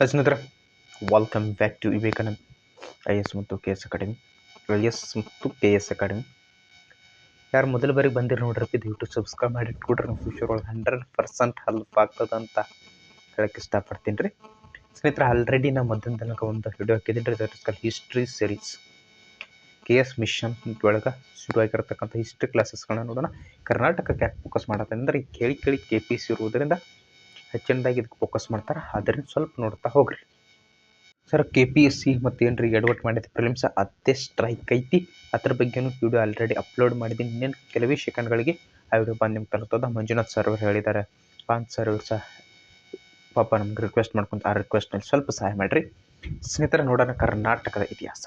ಸ್ನೇಹಿತರೆ, welcome back to Vivekanand IAS ಮತ್ತು KS academy. IAS ಮತ್ತು KS ಅಕಾಡೆಮಿ ಯಾರು ಮೊದಲ ಬಾರಿಗೆ ಬಂದಿರೋ ನೋಡ್ರಿ, ದಯವಿಟ್ಟು ಸಬ್ಸ್ಕ್ರೈಬ್ ಮಾಡಿ ಇಟ್ಕೊಡ್ರಿ. ನಮ್ಮ ಫ್ಯೂಚರ್ ಒಳಗೆ 100% ಹೆಲ್ಪ್ ಆಗ್ತದೆ ಅಂತ ಹೇಳಕ್ಕೆ ಇಷ್ಟಪಡ್ತೀನಿ ರೀ. ಸ್ನೇಹಿತರೆ, ಆಲ್ರೆಡಿ ನಾ ಮೊದಲ ತನಕ ಒಂದು ವಿಡಿಯೋ ಹಾಕಿದ್ದೀನಿ ರೀ. That is call history series. KS mission ಒಳಗೆ ಶುರುವಾಗಿರ್ತಕ್ಕಂಥ ಹಿಸ್ಟ್ರಿ ಕ್ಲಾಸಸ್ಗಳನ್ನ ನೋಡೋಣ. ಕರ್ನಾಟಕಕ್ಕೆ ಯಾಕೆ ಫೋಕಸ್ ಮಾಡತ್ತೆ ಅಂದರೆ ಕೇಳಿ KPC ಇರುವುದರಿಂದ ಹೆಚ್ಚಿನದಾಗಿ ಇದಕ್ಕೆ ಫೋಕಸ್ ಮಾಡ್ತಾರೆ. ಆದ್ದರಿಂದ ಸ್ವಲ್ಪ ನೋಡ್ತಾ ಹೋಗ್ರಿ ಸರ್. KPSC ಮತ್ತು ಏನ್ರಿ ಎಡವಟ್ಟು ಮಾಡಿದ ಪ್ರಿಲಿಮ್ಸ್ ಅದೇ ಸ್ಟ್ರೈಕ್ ಐತಿ. ಅದ್ರ ಬಗ್ಗೆನೂ ವಿಡಿಯೋ ಆಲ್ರೆಡಿ ಅಪ್ಲೋಡ್ ಮಾಡಿದ್ದೀನಿ. ಇನ್ನೇನು ಕೆಲವೇ ಸೆಕೆಂಡ್ಗಳಿಗೆ ಆ ವಿಡಿಯೋ ಬಂದು ನಿಮ್ಗೆ ತಲುಪ್ತದೆ. ಮಂಜುನಾಥ್ ಸರ್ ಅವರು ಹೇಳಿದ್ದಾರೆ, ಪಾಂಚ್ ಸರ್ ಸಹ ಪಾಪ ನಮ್ಗೆ ರಿಕ್ವೆಸ್ಟ್ ಮಾಡ್ಕೊಂತ ಆ ರಿಕ್ವೆಸ್ಟ್ನಲ್ಲಿ ಸ್ವಲ್ಪ ಸಹಾಯ ಮಾಡಿರಿ. ಸ್ನೇಹಿತರೆ, ನೋಡೋಣ ಕರ್ನಾಟಕದ ಇತಿಹಾಸ.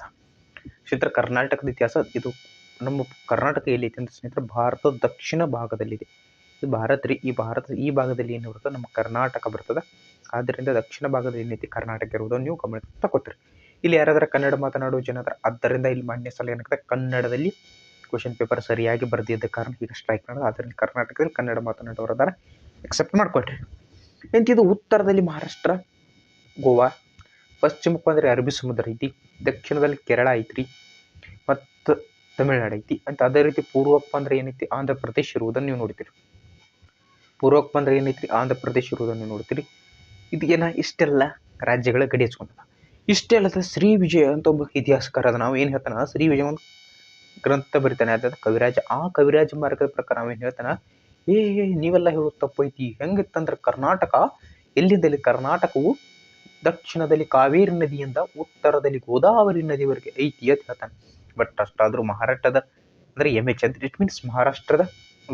ಸ್ನೇಹಿತರೆ, ಕರ್ನಾಟಕದ ಇತಿಹಾಸ ಇದು ನಮ್ಮ ಕರ್ನಾಟಕ ಎಲ್ಲೈತಿ ಅಂತ ಸ್ನೇಹಿತರೆ, ಭಾರತದ ದಕ್ಷಿಣ ಭಾಗದಲ್ಲಿದೆ. ಇದು ಭಾರತ ರೀ. ಈ ಭಾಗದಲ್ಲಿ ಏನು ಬರ್ತದೆ, ನಮ್ಮ ಕರ್ನಾಟಕ ಬರ್ತದೆ. ಆದ್ದರಿಂದ ದಕ್ಷಿಣ ಭಾಗದಲ್ಲಿ ಏನೈತಿ ಕರ್ನಾಟಕ ಇರುವುದು ನೀವು ಗಮನ ತಗೋತೀರಿ. ಇಲ್ಲಿ ಯಾರಾದ್ರೂ ಕನ್ನಡ ಮಾತನಾಡುವ ಜನ ಅದ್ರ, ಆದ್ದರಿಂದ ಇಲ್ಲಿ ಮಾನ್ಯ ಸಲ ಏನಾಗ್ತದೆ, ಕನ್ನಡದಲ್ಲಿ ಕ್ವಶನ್ ಪೇಪರ್ ಸರಿಯಾಗಿ ಬರೆದಿದ್ದ ಕಾರಣ ಈಗ ಸ್ಟ್ರೈಕ್ ಮಾಡೋದು. ಆದ್ದರಿಂದ ಕರ್ನಾಟಕದಲ್ಲಿ ಕನ್ನಡ ಮಾತನಾಡುವವರ ಅದಾರ, ಎಕ್ಸೆಪ್ಟ್ ಮಾಡ್ಕೊಳ್ರಿ. ಎಂತಿದು ಉತ್ತರದಲ್ಲಿ ಮಹಾರಾಷ್ಟ್ರ, ಗೋವಾ, ಪಶ್ಚಿಮಕ್ಕೆ ಬಂದರೆ ಅರಬ್ಬಿ ಸಮುದ್ರ ಐತಿ, ದಕ್ಷಿಣದಲ್ಲಿ ಕೇರಳ ಐತ್ರಿ ಮತ್ತು ತಮಿಳುನಾಡು ಐತಿ ಅಂತ. ಅದೇ ರೀತಿ ಪೂರ್ವಕ್ಕೆ ಬಂದರೆ ಏನೈತಿ, ಆಂಧ್ರ ಪ್ರದೇಶ ಇರುವುದನ್ನು ನೀವು ನೋಡ್ತೀರಿ. ಪೂರ್ವಕ್ಕೆ ಬಂದರೆ ಏನೈತ್ರಿ, ಆಂಧ್ರ ಪ್ರದೇಶ ಇರುವುದನ್ನು ನೋಡ್ತೀರಿ. ಇದು ಇಷ್ಟೆಲ್ಲ ರಾಜ್ಯಗಳ ಗಡಿ ಹಚ್ಕೊಂಡದ. ಇಷ್ಟೇ ಅಲ್ಲದ ಶ್ರೀ ವಿಜಯ ಅಂತ ಒಬ್ಬ ಇತಿಹಾಸಕಾರ ಅದ. ನಾವು ಏನು ಹೇಳ್ತಾನ, ಶ್ರೀ ವಿಜಯ ಒಂದು ಗ್ರಂಥ ಬರಿತಾನೆ, ಅದಾದ ಕವಿರಾಜ. ಆ ಕವಿರಾಜ ಮಾರ್ಗದ ಪ್ರಕಾರ ನಾವೇನು ಹೇಳ್ತಾನ, ನೀವೆಲ್ಲ ಹೇಳೋದು ತಪ್ಪೈತಿ. ಹೆಂಗಿತ್ತಂದ್ರೆ ಕರ್ನಾಟಕ ಎಲ್ಲಿಂದಲ್ಲಿ, ಕರ್ನಾಟಕವು ದಕ್ಷಿಣದಲ್ಲಿ ಕಾವೇರಿ ನದಿಯಿಂದ ಉತ್ತರದಲ್ಲಿ ಗೋದಾವರಿ ನದಿವರೆಗೆ ಐತಿ ಅಂತ ಹೇಳ್ತಾನೆ. ಬಟ್ ಅಷ್ಟಾದರೂ ಮಹಾರಾಷ್ಟ್ರದ ಅಂದರೆ MH ಅಂತ ಇಟ್ ಮೀನ್ಸ್ ಮಹಾರಾಷ್ಟ್ರದ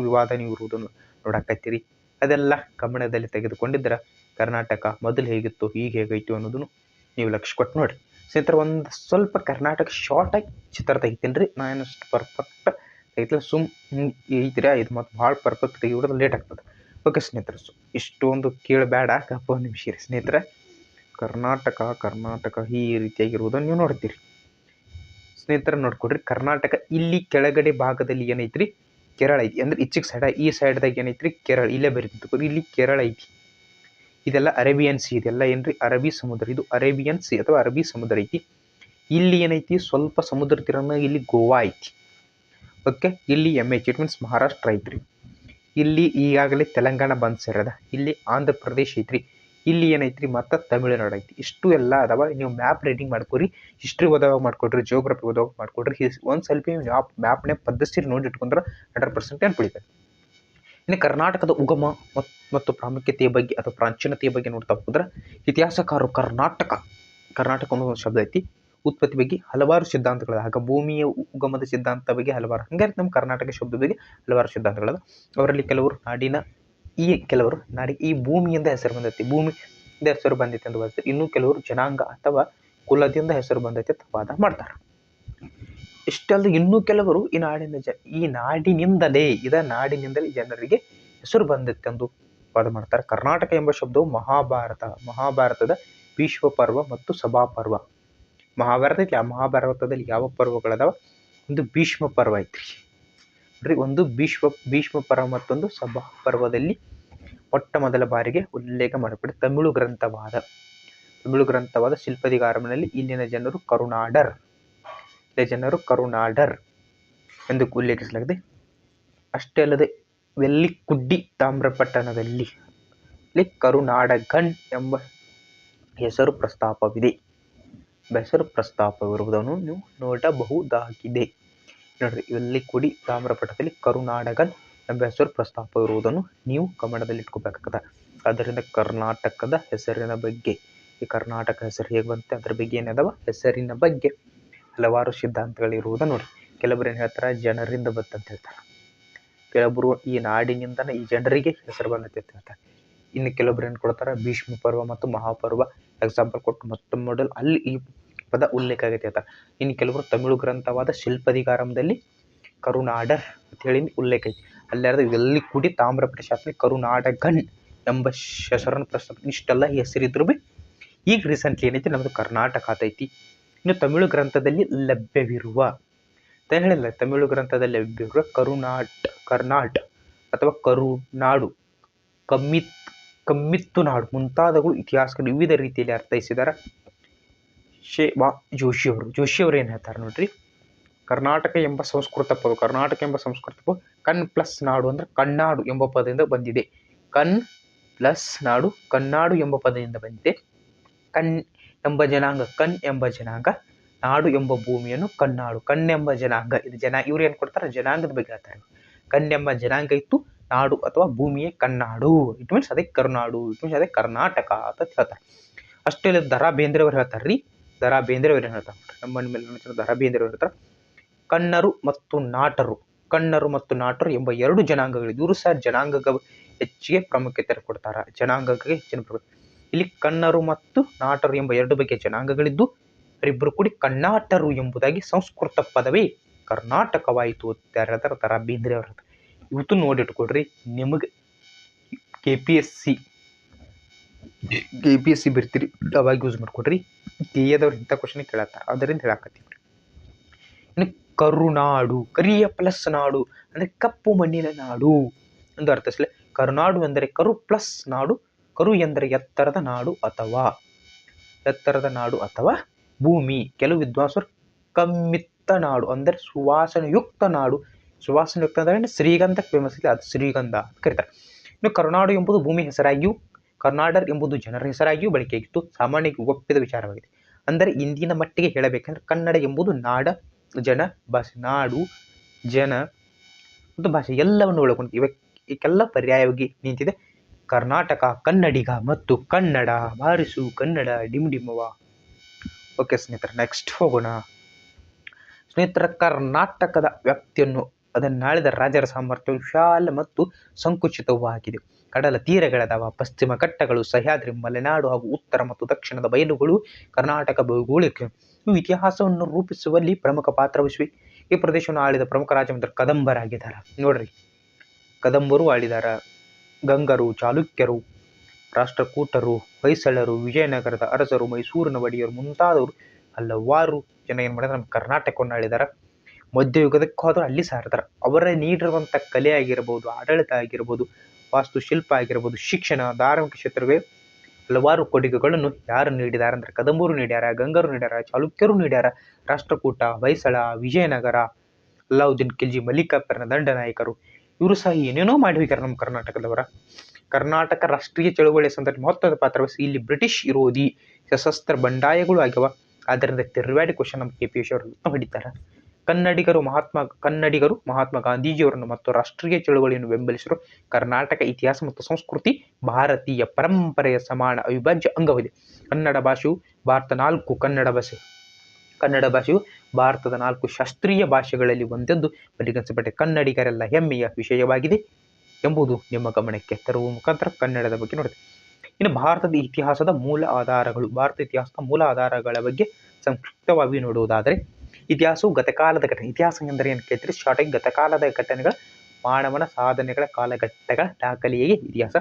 ವಿವಾದ ನೀವು ಇರುವುದನ್ನು ನೋಡಾಕತ್ತೀರಿ. ಅದೆಲ್ಲ ಗಮನದಲ್ಲಿ ತೆಗೆದುಕೊಂಡಿದ್ರೆ ಕರ್ನಾಟಕ ಮೊದಲು ಹೇಗಿತ್ತು ಈಗ ಹೇಗೈತು ಅನ್ನೋದನ್ನು ನೀವು ಲಕ್ಷ್ಯ ಕೊಟ್ಟು ನೋಡಿ. ಸ್ನೇಹಿತರೆ, ಒಂದು ಸ್ವಲ್ಪ ಕರ್ನಾಟಕ ಶಾರ್ಟಾಗಿ ಚಿತ್ರ ತೆಗಿತೀನಿ ರೀ. ನಾನು ಅಷ್ಟು ಪರ್ಫೆಕ್ಟ್ ತೆಗಿತಿಲ್ಲ, ಐತಿರ ಇದು ಮತ್ತು ಭಾಳ ಪರ್ಫೆಕ್ಟ್ ತೆಗಿಬಿಡೋದು ಲೇಟ್ ಆಗ್ತದೆ. ಓಕೆ ಸ್ನೇಹಿತರೆ, ಇಷ್ಟೊಂದು ಕೇಳಬೇಡ, ಕಪ್ಪ ನಿಮಿಷ ರೀ. ಸ್ನೇಹಿತರೆ, ಕರ್ನಾಟಕ ಈ ರೀತಿಯಾಗಿರುವುದನ್ನು ನೀವು ನೋಡ್ತೀರಿ. ಸ್ನೇಹಿತರೆ ನೋಡ್ಕೊಡ್ರಿ, ಕರ್ನಾಟಕ ಇಲ್ಲಿ ಕೆಳಗಡೆ ಭಾಗದಲ್ಲಿ ಏನೈತ್ರಿ, ಕೇರಳ ಐತಿ. ಅಂದ್ರೆ ಈಚೆಗೆ ಸೈಡ, ಈ ಸೈಡ್ದಾಗ ಏನೈತ್ರಿ ಕೇರಳ, ಇಲ್ಲೇ ಬರೀತಿತ್ತು. ಇಲ್ಲಿ ಕೇರಳ ಐತಿ. ಇದೆಲ್ಲ ಅರೇಬಿಯನ್ ಸಿ, ಇದೆಲ್ಲ ಏನ್ರಿ ಅರಬ್ಬಿ ಸಮುದ್ರ. ಇದು ಅರೇಬಿಯನ್ ಸಿ ಅಥವಾ ಅರಬ್ಬಿ ಸಮುದ್ರ ಐತಿ. ಇಲ್ಲಿ ಏನೈತಿ ಸ್ವಲ್ಪ ಸಮುದ್ರ ತೀರನ, ಇಲ್ಲಿ ಗೋವಾ ಐತಿ. ಓಕೆ, ಇಲ್ಲಿ MH ಇಟ್ ಮೀನ್ಸ್ ಮಹಾರಾಷ್ಟ್ರ ಐತ್ರಿ. ಇಲ್ಲಿ ಈಗಾಗಲೇ ತೆಲಂಗಾಣ ಬಂದ್ ಸೇರದ. ಇಲ್ಲಿ ಆಂಧ್ರ ಪ್ರದೇಶ ಐತ್ರಿ. ಇಲ್ಲಿ ಏನೈತ್ರಿ ಮತ್ತು ತಮಿಳುನಾಡು ಐತಿ. ಇಷ್ಟು ಎಲ್ಲ ಅದಾವ. ನೀವು ಮ್ಯಾಪ್ ರೀಡಿಂಗ್ ಮಾಡ್ಕೊರಿ, ಹಿಸ್ಟ್ರಿ ಓದೋವಾಗ ಮಾಡ್ಕೊಡ್ರಿ, ಜಿಯೋಗ್ರಫಿ ಓದೋವಾಗ ಮಾಡ್ಕೊಡ್ರಿ. ಒಂದು ಸ್ವಲ್ಪ ಮ್ಯಾಪ್ನೇ ಪದ್ಧತಿ ನೋಡಿ ಇಟ್ಕೊಂಡ್ರೆ 100% ಏನು ಪಡಿತಾರೆ. ಇನ್ನು ಕರ್ನಾಟಕದ ಉಗಮ ಮತ್ತು ಪ್ರಾಮುಖ್ಯತೆಯ ಬಗ್ಗೆ ಅಥವಾ ಪ್ರಾಚೀನತೆಯ ಬಗ್ಗೆ ನೋಡ್ತಾ ಹೋದ್ರೆ, ಇತಿಹಾಸಕಾರರು ಕರ್ನಾಟಕ ಅನ್ನೋ ಒಂದು ಶಬ್ದ ಐತಿ. ಉತ್ಪತ್ತಿ ಬಗ್ಗೆ ಹಲವಾರು ಸಿದ್ಧಾಂತಗಳದ. ಆಗ ಭೂಮಿಯ ಉಗಮದ ಸಿದ್ಧಾಂತ ಬಗ್ಗೆ ಹಲವಾರು, ಹಂಗಾರೆ ನಮ್ಮ ಕರ್ನಾಟಕ ಶಬ್ದ ಬಗ್ಗೆ ಹಲವಾರು ಸಿದ್ಧಾಂತಗಳದ. ಅವರಲ್ಲಿ ಕೆಲವರು ನಾಡಿಗೆ ಈ ಭೂಮಿಯಿಂದ ಹೆಸರು ಬಂದೈತಿ, ಭೂಮಿಯಿಂದ ಹೆಸರು ಬಂದೈತಿ ಅಂತ ಹೇಳ್ತಾರೆ. ಇನ್ನು ಕೆಲವರು ಜನಾಂಗ ಅಥವಾ ಕುಲದಿಂದ ಹೆಸರು ಬಂದೈತಿ ಅಂತ ವಾದ ಮಾಡ್ತಾರೆ. ಇಷ್ಟಲ್ಲದೆ ಇನ್ನೂ ಕೆಲವರು ಈ ನಾಡಿನಿಂದಲೇ ಜನರಿಗೆ ಹೆಸರು ಬಂದೈತೆಂದು ವಾದ ಮಾಡ್ತಾರೆ. ಕರ್ನಾಟಕ ಎಂಬ ಶಬ್ದವು ಮಹಾಭಾರತದ ಭೀಷ್ಮ ಪರ್ವ ಮತ್ತು ಸಭಾಪರ್ವ. ಮಹಾಭಾರತದಲ್ಲಿ ಯಾವ ಪರ್ವಗಳದಾವ, ಒಂದು ಭೀಷ್ಮ ಪರ್ವ ಐತ್ರಿ ನೋಡ್ರಿ. ಒಂದು ಭೀಷ್ಮ ಪರ್ವ ಮತ್ತೊಂದು ಸಭಾ ಪರ್ವದಲ್ಲಿ ಮೊಟ್ಟ ಮೊದಲ ಬಾರಿಗೆ ಉಲ್ಲೇಖ ಮಾಡಲ್ಪಟ್ಟ ತಮಿಳು ಗ್ರಂಥವಾದ ಶಿಲ್ಪದಿಗಾರಮನಲ್ಲಿ ಇಲ್ಲಿನ ಜನರು ಕರುನಾಡರ್ ಎಂದು ಉಲ್ಲೇಖಿಸಲಾಗಿದೆ. ಅಷ್ಟೇ ಅಲ್ಲದೆ ವೆಲ್ಲಿಕುಡ್ಡಿ ತಾಮ್ರಪಟ್ಟಣದಲ್ಲಿ ಕರುನಾಡಗನ್ ಎಂಬ ಹೆಸರು ಪ್ರಸ್ತಾಪವಿರುವುದನ್ನು ನೀವು ನೋಡಬಹುದಾಗಿದೆ. ನೋಡ್ರಿ, ವೆಲ್ಲಿಕುಡಿ ತಾಮ್ರಪಟ್ಟಣದಲ್ಲಿ ಕರುನಾಡಗನ್ ಎಂಬ ಹೆಸರು ಪ್ರಸ್ತಾಪವಿರುವುದನ್ನು ನೀವು ಗಮನದಲ್ಲಿಟ್ಕೋಬೇಕಾಗ್ತದೆ. ಆದ್ದರಿಂದ ಕರ್ನಾಟಕದ ಹೆಸರಿನ ಬಗ್ಗೆ, ಈ ಕರ್ನಾಟಕ ಹೆಸರು ಹೇಗೆ ಬಂತೆ ಅದ್ರ ಬಗ್ಗೆ ಏನದಾವ, ಹೆಸರಿನ ಬಗ್ಗೆ ಹಲವಾರು ಸಿದ್ಧಾಂತಗಳಿರುವುದನ್ನು ನೋಡಿ. ಕೆಲವರು ಏನು ಹೇಳ್ತಾರೆ, ಜನರಿಂದ ಬಂತಂತ ಹೇಳ್ತಾರೆ. ಕೆಲವೊಬ್ಬರು ಈ ನಾಡಿನಿಂದನೇ ಈ ಜನರಿಗೆ ಹೆಸರು ಬಂದೈತೆ ಅಂತ ಹೇಳ್ತಾರೆ. ಇನ್ನು ಕೆಲವೊಬ್ರು ಏನು ಕೊಡ್ತಾರೆ, ಭೀಷ್ಮ ಪರ್ವ ಮತ್ತು ಮಹಾಪರ್ವ ಎಕ್ಸಾಂಪಲ್ ಕೊಟ್ಟು ಮೊತ್ತ ಮೊದಲು ಅಲ್ಲಿ ಈ ಪದ ಉಲ್ಲೇಖ ಆಗೈತೆ ಹೇಳ್ತಾರೆ. ಇನ್ನು ಕೆಲವರು ತಮಿಳು ಗ್ರಂಥವಾದ ಶಿಲ್ಪದಿಗಾರಮದಲ್ಲಿ ಕರುನಾಡರ್ ಅಂತ ಹೇಳಿ ಉಲ್ಲೇಖ ಐತಿ. ಅಲ್ಲಾರದ ವೆಲ್ಲಿಕುಡಿ ತಾಮ್ರಪಟ್ಟ ಶಾಸನ ಕರುನಾಡಗನ್ ಎಂಬ ಹೆಸರನ್ನು ಪ್ರಸ್ತಾಪ. ಇಷ್ಟೆಲ್ಲ ಹೆಸರಿದ್ರು ಬಿ ಈಗ ರೀಸೆಂಟ್ಲಿ ಏನೈತಿ, ನಮ್ಮದು ಕರ್ನಾಟಕ ಆತೈತಿ. ಇನ್ನು ತಮಿಳು ಗ್ರಂಥದಲ್ಲಿ ಲಭ್ಯವಿರುವ ಕರ್ನಾಟ್ ಅಥವಾ ಕರುನಾಡು, ಕಮ್ಮಿತ್ ಕಮ್ಮಿತ್ತು ನಾಡು ಮುಂತಾದವುಗಳು ಇತಿಹಾಸಗಳು ವಿವಿಧ ರೀತಿಯಲ್ಲಿ ಅರ್ಥೈಸಿದ್ದಾರೆ. ವಾ ಜೋಶಿಯವರು ಏನು ಹೇಳ್ತಾರೆ ನೋಡ್ರಿ, ಕರ್ನಾಟಕ ಎಂಬ ಸಂಸ್ಕೃತ ಪದ ಕಣ್ ಪ್ಲಸ್ ನಾಡು ಅಂದ್ರೆ ಕಣ್ಣಾಡು ಎಂಬ ಪದದಿಂದ ಬಂದಿದೆ. ಕಣ್ ಪ್ಲಸ್ ನಾಡು ಕಣ್ಣಾಡು ಎಂಬ ಪದದಿಂದ ಬಂದಿದೆ. ಕಣ್ ಎಂಬ ಜನಾಂಗ ನಾಡು ಎಂಬ ಭೂಮಿಯನ್ನು ಕಣ್ಣಾಡು. ಕಣ್ಣೆಂಬ ಜನಾಂಗ ಇದು ಇವ್ರು ಏನು ಕೊಡ್ತಾರೆ, ಜನಾಂಗದ ಬಗ್ಗೆ ಹೇಳ್ತಾರೆ. ಕಣ್ಣೆಂಬ ಜನಾಂಗ ಇತ್ತು, ನಾಡು ಅಥವಾ ಭೂಮಿಯೇ ಕಣ್ಣಾಡು. ಇಟ್ ಮೀನ್ಸ್ ಅದೇ ಕರುನಾಡು, ಇಟ್ ಮೀನ್ಸ್ ಅದೇ ಕರ್ನಾಟಕ ಅಂತ ಹೇಳ್ತಾರೆ. ಅಷ್ಟೇ ಇಲ್ಲ, ದ ರಾ ಬೇಂದ್ರೆ ಅವ್ರು ಹೇಳ್ತಾರ್ರಿ. ದ ರಾ ಬೇಂದ್ರೆ ಅವ್ರು ಏನು ಹೇಳ್ತಾರೆ, ನಮ್ಮ ಮೇಲೆ ದ ರಾ ಬೇಂದ್ರೆ ಅವ್ರು ಹೇಳ್ತಾರೆ, ಕನ್ನರು ಮತ್ತು ನಾಟರು ಎಂಬ ಎರಡು ಜನಾಂಗಗಳು. ಇವರು ಸಹ ಜನಾಂಗಕ್ಕೆ ಹೆಚ್ಚಿಗೆ ಪ್ರಾಮುಖ್ಯತೆ ಕೊಡ್ತಾರೆ. ಜನಾಂಗಕ್ಕೆ ಹೆಚ್ಚಿನ ಇಲ್ಲಿ ಕನ್ನರು ಮತ್ತು ನಾಟರು ಎಂಬ ಎರಡು ಬಗೆಯ ಜನಾಂಗಗಳಿದ್ದು ಅವರಿಬ್ಬರು ಕೂಡಿ ಕಣ್ಣಾಟರು ಎಂಬುದಾಗಿ ಸಂಸ್ಕೃತ ಪದವೇ ಕರ್ನಾಟಕವಾಯಿತು ಅಂತ ಹೇಳ್ತಾರೆ ದ ರಾ ಬೇಂದ್ರೆ ಅವ್ರ. ಇವತ್ತು ನೋಡಿಟ್ಕೊಡ್ರಿ, ನಿಮಗೆ KPSC ಬರ್ತೀರಿ ಅವಾಗ ಯೂಸ್ ಮಾಡ್ಕೊಡ್ರಿ. ದೇಯದವ್ರು ಇಂಥ ಕ್ವಶನ್ ಕೇಳತ್ತಾರೆ, ಅದರಿಂದ ಹೇಳಕತ್ತೀವಿ. ಇನ್ನು ಕರುನಾಡು, ಕರಿಯ ಪ್ಲಸ್ ನಾಡು ಅಂದರೆ ಕಪ್ಪು ಮಣ್ಣಿನ ನಾಡು ಎಂದು ಅರ್ಥೈಸಲಿ. ಕರುನಾಡು ಎಂದರೆ ಕರು ಪ್ಲಸ್ ನಾಡು. ಕರು ಎಂದರೆ ಎತ್ತರದ ನಾಡು ಅಥವಾ ಭೂಮಿ. ಕೆಲವು ವಿದ್ವಾಂಸರು ಕಮ್ಮಿತ್ತ ನಾಡು ಅಂದರೆ ಸುವಾಸನಯುಕ್ತ ನಾಡು. ಸುವಾಸನಯುಕ್ತ ಅಂದರೆ ಶ್ರೀಗಂಧಕ್ಕೆ ಫೇಮಸ್ ಇದೆ, ಅದು ಶ್ರೀಗಂಧ ಅಂತ ಕರೀತಾರೆ. ಇನ್ನು ಕರುನಾಡು ಎಂಬುದು ಭೂಮಿ ಹೆಸರಾಗಿಯೂ ಕರ್ನಾಟಕ ಎಂಬುದು ಜನರ ಹೆಸರಾಗಿಯೂ ಬಳಕೆಯಾಗಿತ್ತು. ಸಾಮಾನ್ಯವಾಗಿ ಒಪ್ಪಿದ ವಿಚಾರವಾಗಿದೆ. ಅಂದರೆ ಇಂದಿನ ಮಟ್ಟಿಗೆ ಹೇಳಬೇಕಂದ್ರೆ ಕನ್ನಡ ಎಂಬುದು ನಾಡು, ಜನ ಮತ್ತು ಭಾಷೆ ಎಲ್ಲವನ್ನು ಒಳಗೊಂಡು ಇವಕ್ಕೆಲ್ಲ ಪರ್ಯಾಯವಾಗಿ ನಿಂತಿದೆ ಕರ್ನಾಟಕ, ಕನ್ನಡಿಗ ಮತ್ತು ಕನ್ನಡ. ಬಾರಿಸು ಕನ್ನಡ ಡಿಂಡಿಮವ. ಓಕೆ ಸ್ನೇಹಿತರೆ, ನೆಕ್ಸ್ಟ್ ಹೋಗೋಣ. ಸ್ನೇಹಿತರ, ಕರ್ನಾಟಕದ ವ್ಯಾಪ್ತಿಯನ್ನು ಅದನ್ನಾಳಿದ ರಾಜರ ಸಾಮರ್ಥ್ಯ ವಿಶಾಲ ಮತ್ತು ಸಂಕುಚಿತವೂ ಆಗಿದೆ. ಕಡಲ ತೀರಗಳದಾವ, ಪಶ್ಚಿಮ ಘಟ್ಟಗಳು, ಸಹ್ಯಾದ್ರಿ, ಮಲೆನಾಡು ಹಾಗೂ ಉತ್ತರ ಮತ್ತು ದಕ್ಷಿಣದ ಬಯಲುಗಳು ಕರ್ನಾಟಕ ಭೌಗೋಳಿಕ ಇತಿಹಾಸವನ್ನು ರೂಪಿಸುವಲ್ಲಿ ಪ್ರಮುಖ ಪಾತ್ರ ವಹಿಸಿವೆ. ಈ ಪ್ರದೇಶವನ್ನು ಆಳಿದ ಪ್ರಮುಖ ರಾಜವಂತರು ಕದಂಬರಾಗಿದ್ದಾರೆ. ನೋಡ್ರಿ, ಕದಂಬರು ಆಳಿದಾರ. ಗಂಗರು, ಚಾಲುಕ್ಯರು, ರಾಷ್ಟ್ರಕೂಟರು, ಹೊಯ್ಸಳರು, ವಿಜಯನಗರದ ಅರಸರು, ಮೈಸೂರಿನ ಒಡೆಯರು ಮುಂತಾದವರು ಹಲವಾರು ಜನ ಏನು ಮಾಡಿದ್ರೆ ನಮ್ಮ ಕರ್ನಾಟಕವನ್ನು ಆಳಿದಾರ. ಮಧ್ಯಯುಗದಕ್ಕೆ ಹೋದ್ರೆ ಅಲ್ಲಿ ಸಾರ್ತಾರೆ. ಅವರ ನೀಡಿರುವಂಥ ಕಲೆ ಆಗಿರ್ಬೋದು, ಆಡಳಿತ ಆಗಿರ್ಬೋದು, ವಾಸ್ತುಶಿಲ್ಪ ಆಗಿರ್ಬೋದು, ಶಿಕ್ಷಣ, ಧಾರ್ಮಿಕ ಕ್ಷೇತ್ರವೇ ಹಲವಾರು ಕೊಡುಗೆಗಳನ್ನು ಯಾರು ನೀಡಿದ್ದಾರೆ ಅಂದರೆ ಕದಂಬರು ನೀಡ್ಯಾರ, ಗಂಗರು ನೀಡ್ಯಾರ, ಚಾಲುಕ್ಯರು ನೀಡ್ಯಾರ, ರಾಷ್ಟ್ರಕೂಟ, ಹೊಯ್ಸಳ, ವಿಜಯನಗರ, ಅಲ್ಲಾವುದ್ದೀನ್ ಖಿಲ್ಜಿ, ಮಲ್ಲಿಕಾರ್ಜುನ ದಂಡನಾಯಕರು ಇವರು ಸಹ ಏನೇನೋ ಮಾಡಿ ಹೋಗ್ಯಾರ ನಮ್ಮ ಕರ್ನಾಟಕದವರ. ಕರ್ನಾಟಕ ರಾಷ್ಟ್ರೀಯ ಚಳುವಳಿ ಸಂದರ್ಭ ಮಹತ್ವದ ಪಾತ್ರ ವಹಿಸಿ ಇಲ್ಲಿ ಬ್ರಿಟಿಷ್ ವಿರೋಧಿ ಸಶಸ್ತ್ರ ಬಂಡಾಯಗಳು ಆಗ್ಯಾವ. ಆದ್ದರಿಂದ ತಿರುವಾಡಿ ಕ್ವಶನ್ ನಮ್ಮ KPSC ಅವರು ಹೊಡಿತಾರೆ. ಕನ್ನಡಿಗರು ಮಹಾತ್ಮ ಗಾಂಧೀಜಿಯವರನ್ನು ಮತ್ತು ರಾಷ್ಟ್ರೀಯ ಚಳುವಳಿಯನ್ನು ಬೆಂಬಲಿಸಿದರು. ಕರ್ನಾಟಕ ಇತಿಹಾಸ ಮತ್ತು ಸಂಸ್ಕೃತಿ ಭಾರತೀಯ ಪರಂಪರೆಯ ಸಮಾನ ಅವಿಭಾಜ್ಯ ಅಂಗವಿದೆ. ಕನ್ನಡ ಭಾಷೆಯು ಭಾರತದ 4 ಶಾಸ್ತ್ರೀಯ ಭಾಷೆಗಳಲ್ಲಿ ಒಂದೆಂದು ಪರಿಗಣಿಸಲ್ಪಟ್ಟಿದೆ. ಕನ್ನಡಿಗರೆಲ್ಲ ಹೆಮ್ಮೆಯ ವಿಷಯವಾಗಿದೆ ಎಂಬುದು ನಿಮ್ಮ ಗಮನಕ್ಕೆ ತರುವ ಮುಖಾಂತರ ಕನ್ನಡದ ಬಗ್ಗೆ ನೋಡಿದೆ. ಇನ್ನು ಭಾರತದ ಇತಿಹಾಸದ ಮೂಲ ಆಧಾರಗಳ ಬಗ್ಗೆ ಸಂಕ್ಷಿಪ್ತವಾಗಿ ನೋಡುವುದಾದರೆ, ಇತಿಹಾಸವು ಗತಕಾಲದ ಘಟನೆ. ಇತಿಹಾಸ ಎಂದರೆ ಏನು ಕೇಳ್ತೀರಿ, ಶಾರ್ಟಾಗಿ ಗತಕಾಲದ ಘಟನೆಗಳ, ಮಾನವನ ಸಾಧನೆಗಳ, ಕಾಲಘಟ್ಟಗಳ ದಾಖಲೆಯೇ ಇತಿಹಾಸ.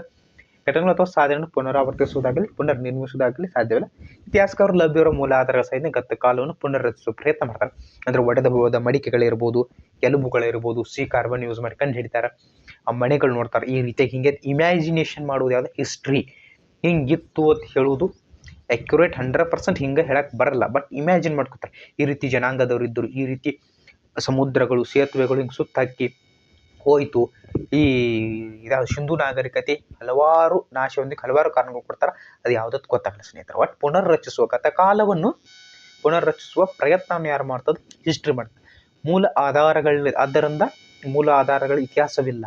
ಘಟನೆಗಳು ಅಥವಾ ಸಾಧನೆಯನ್ನು ಪುನರಾವರ್ತಿಸುವುದಾಗಲಿ ಪುನರ್ನಿರ್ಮಿಸುವುದಾಗಲಿ ಸಾಧ್ಯವಿಲ್ಲ. ಇತಿಹಾಸಕಾರರು ಲಭ್ಯವಿರುವ ಮೂಲ ಆಧಾರಗಳ ಸಹಿತ ಗತಕಾಲವನ್ನು ಪುನರ್ರಚಿಸುವ ಪ್ರಯತ್ನ ಮಾಡ್ತಾರೆ. ಅಂದರೆ ಒಡೆದ ಹೋದ ಮಡಿಕೆಗಳಿರ್ಬೋದು, ಎಲುಬುಗಳಿರ್ಬೋದು, ಕಾರ್ಬನ್ ಯೂಸ್ ಮಾಡಿ ಕಂಡು ಹಿಡಿತಾರೆ. ಆ ಮನೆಗಳು ನೋಡ್ತಾರೆ. ಈ ರೀತಿಯಾಗಿ ಹಿಂಗೆ ಇಮ್ಯಾಜಿನೇಷನ್ ಮಾಡುವುದು ಯಾವುದು, ಹಿಸ್ಟ್ರಿ ಹಿಂಗಿತ್ತು ಅಂತ ಹೇಳುವುದು ಅಕ್ಯುರೇಟ್ 100% ಹಿಂಗೆ ಹೇಳಕ್ಕೆ ಬರಲ್ಲ. ಬಟ್ ಇಮ್ಯಾಜಿನ್ ಮಾಡ್ಕೊತಾರೆ, ಈ ರೀತಿ ಜನಾಂಗದವರು ಇದ್ದರು, ಈ ರೀತಿ ಸಮುದ್ರಗಳು, ಸೇತುವೆಗಳು ಹಿಂಗೆ ಸುತ್ತಾಕಿ ಹೋಯಿತು, ಈ ಸಿಂಧು ನಾಗರಿಕತೆ ಹಲವಾರು ನಾಶ ಹೊಂದಕ್ಕೆ ಹಲವಾರು ಕಾರಣಗಳು ಕೊಡ್ತಾರೆ. ಅದು ಯಾವುದಕ್ಕೆ ಗೊತ್ತಾಗಲ್ಲ ಸ್ನೇಹಿತರೆ. ಒಟ್ಟು ಪುನರ್ರಚಿಸುವ ಗತಕಾಲವನ್ನು ಪುನರ್ರಚಿಸುವ ಪ್ರಯತ್ನವನ್ನು ಯಾರು ಮಾಡ್ತದೆ, ಹಿಸ್ಟ್ರಿ ಮಾಡ್ತದೆ. ಆದ್ದರಿಂದ ಮೂಲ ಆಧಾರಗಳ ಇತಿಹಾಸವಿಲ್ಲ.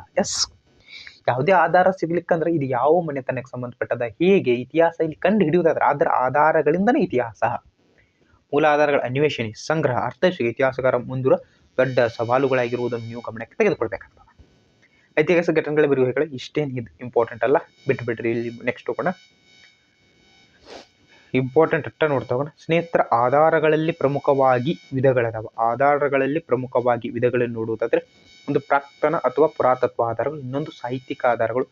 ಯಾವುದೇ ಆಧಾರ ಸಿಗ್ಲಿಕ್ಕಂದ್ರೆ ಇದು ಯಾವ ಮನೆತನಕ್ಕೆ ಸಂಬಂಧಪಟ್ಟದ, ಹೇಗೆ ಇತಿಹಾಸ ಇಲ್ಲಿ ಕಂಡು ಹಿಡಿಯುವುದಾದ್ರೆ ಅದರ ಆಧಾರಗಳಿಂದನೇ ಇತಿಹಾಸ. ಮೂಲ ಆಧಾರಗಳ ಅನ್ವೇಷಣೆ, ಸಂಗ್ರಹ, ಅರ್ಥೈಸುವ ಇತಿಹಾಸಗಾರ ಮುಂದಿರುವ ದೊಡ್ಡ ಸವಾಲುಗಳಾಗಿರುವುದನ್ನು ನೀವು ಗಮನಕ್ಕೆ ತೆಗೆದುಕೊಳ್ಬೇಕಾಗ್ತದೆ. ಐತಿಹಾಸಿಕ ಘಟನೆಗಳ ಬರುವಿಕೆಗಳು ಇಷ್ಟೇನು ಇಂಪಾರ್ಟೆಂಟ್ ಅಲ್ಲ, ಬಿಟ್ಬಿಡ್ರಿ. ಇಲ್ಲಿ ನೆಕ್ಸ್ಟ್ ಹೋಗೋಣ. ಇಂಪಾರ್ಟೆಂಟ್ ಅಟ್ಟ ನೋಡ್ತಾ ಹೋಗೋಣ ಸ್ನೇಹಿತರ. ಆಧಾರಗಳಲ್ಲಿ ಪ್ರಮುಖವಾಗಿ ವಿಧಗಳನ್ನು ನೋಡುವುದಾದರೆ, ಒಂದು ಪ್ರಾಕ್ತನ ಅಥವಾ ಪುರಾತತ್ವ ಆಧಾರಗಳು, ಇನ್ನೊಂದು ಸಾಹಿತ್ಯಿಕ ಆಧಾರಗಳು.